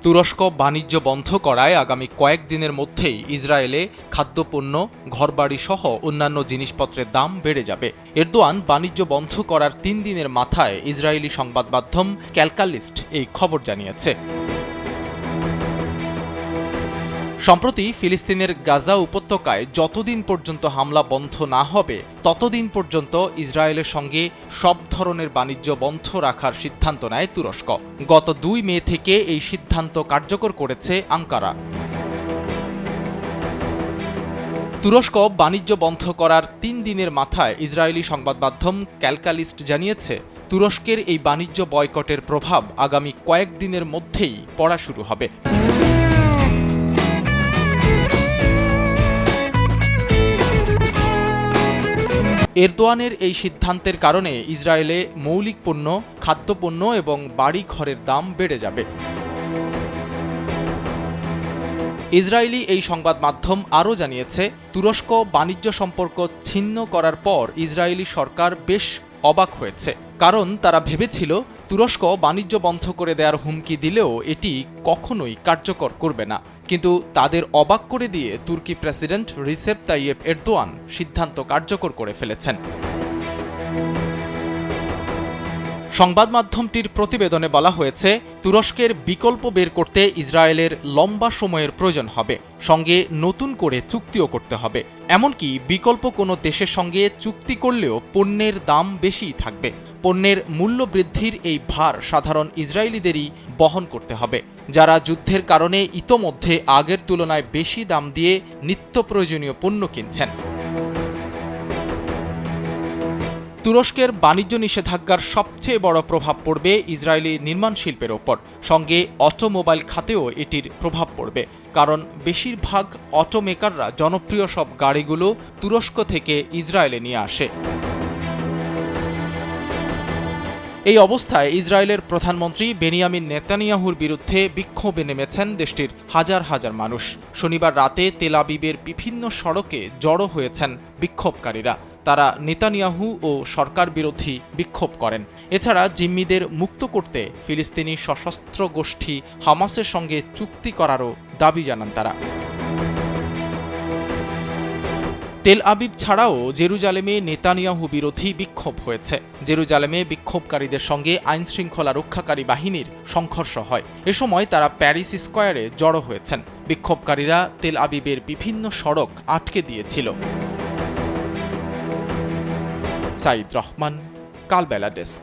তুরস্ক বাণিজ্য বন্ধ করায় আগামী কয়েকদিনের মধ্যেই ইসরায়েলে খাদ্যপণ্য, ঘরবাড়ি সহ অন্যান্য জিনিসপত্রের দাম বেড়ে যাবে। এরদোয়ান বাণিজ্য বন্ধ করার ৩ দিনের মাথায় ইসরায়েলি সংবাদ মাধ্যম ক্যালকালিস্ট এই খবর জানিয়েছে। সম্প্রতি ফিলিস্তিনের গাজা উপত্যকায় যতদিন পর্যন্ত হামলা বন্ধ না হবে ততদিন পর্যন্ত ইসরায়েলের সঙ্গে সব ধরনের বাণিজ্য বন্ধ রাখার সিদ্ধান্ত নেয় তুরস্ক। গত ২ মে থেকে এই সিদ্ধান্ত কার্যকর করেছে আঙ্কারা। তুরস্ক বাণিজ্য বন্ধ করার ৩ দিনের মাথায় ইসরায়েলি সংবাদ মাধ্যম ক্যালকালিস্ট জানিয়েছে, তুরস্কের এই বাণিজ্য বয়কটের প্রভাব আগামী কয়েকদিনের মধ্যেই পড়া শুরু হবে। এরদোয়ানের এই সিদ্ধান্তের কারণে ইসরায়েলে মৌলিক পণ্য, খাদ্যপণ্য এবং বাড়ি ঘরের দাম বেড়ে যাবে। ইসরায়েলি এই সংবাদ মাধ্যম আরও জানিয়েছে, তুরস্ক বাণিজ্য সম্পর্ক ছিন্ন করার পর ইসরায়েলি সরকার বেশ অবাক হয়েছে, কারণ তারা ভেবেছিল তুরস্ক বাণিজ্য বন্ধ করে দেওয়ার হুমকি দিলেও এটি কখনোই কার্যকর করবে না। কিন্তু তাদের অবাক করে দিয়ে তুর্কি প্রেসিডেন্ট রিসেপ তাইয়েপ এরদোয়ান সিদ্ধান্ত কার্যকর করে ফেলেছেন। সংবাদ মাধ্যমটির প্রতিবেদনে বলা হয়েছে, তুরস্কের বিকল্প বের করতে ইসরায়েলের লম্বা সময়ের প্রয়োজন হবে, সঙ্গে নতুন করে চুক্তিও করতে হবে। এমনকি বিকল্প কোনো দেশের সঙ্গে চুক্তি করলেও পণ্যের দাম বেশিই থাকবে। পণ্যের মূল্য বৃদ্ধির এই ভার সাধারণ ইসরায়েলিদেরই বহন করতে হবে, যারা যুদ্ধের কারণে ইতোমধ্যে আগের তুলনায় বেশি দাম দিয়ে নিত্য প্রয়োজনীয় পণ্য কিনছেন। তুরস্কের বাণিজ্য নিষেধাজ্ঞার সবচেয়ে বড় প্রভাব পড়বে ইসরায়েলি নির্মাণ শিল্পের ওপর, সঙ্গে অটোমোবাইল খাতেও এটির প্রভাব পড়বে, কারণ বেশিরভাগ অটোমেকাররা জনপ্রিয় সব গাড়িগুলো তুরস্ক থেকে ইসরায়েলে নিয়ে আসে। এই অবস্থায় ইসরায়েলের প্রধানমন্ত্রী বেনিয়ামিন নেতানিয়াহুর বিরুদ্ধে বিক্ষোভে নেমেছেন দেশটির হাজার হাজার মানুষ। শনিবার রাতে তেল আবিবের বিভিন্ন সড়কে জড়ো হয়েছেন বিক্ষোভকারীরা। তারা নেতানিয়াহু ও সরকার বিরোধী বিক্ষোভ করেন। এছাড়া জিম্মিদের মুক্ত করতে ফিলিস্তিনি সশস্ত্র গোষ্ঠী হামাসের সঙ্গে চুক্তি করারও দাবি জানান তারা। তেল আবিব ছাড়াও জেরুজালেমে নেতানিয়াহু বিরোধী বিক্ষোভ হয়েছে। জেরুজালেমে বিক্ষোভকারীদের সঙ্গে আইনশৃঙ্খলা রক্ষাকারী বাহিনীর সংঘর্ষ হয়। এ সময় তারা প্যারিস স্কয়ারে জড়ো হয়েছেন। বিক্ষোভকারীরা তেল আবিবের বিভিন্ন সড়ক আটকে দিয়েছিল। সাইদ রহমান, কালবেলা ডেস্ক।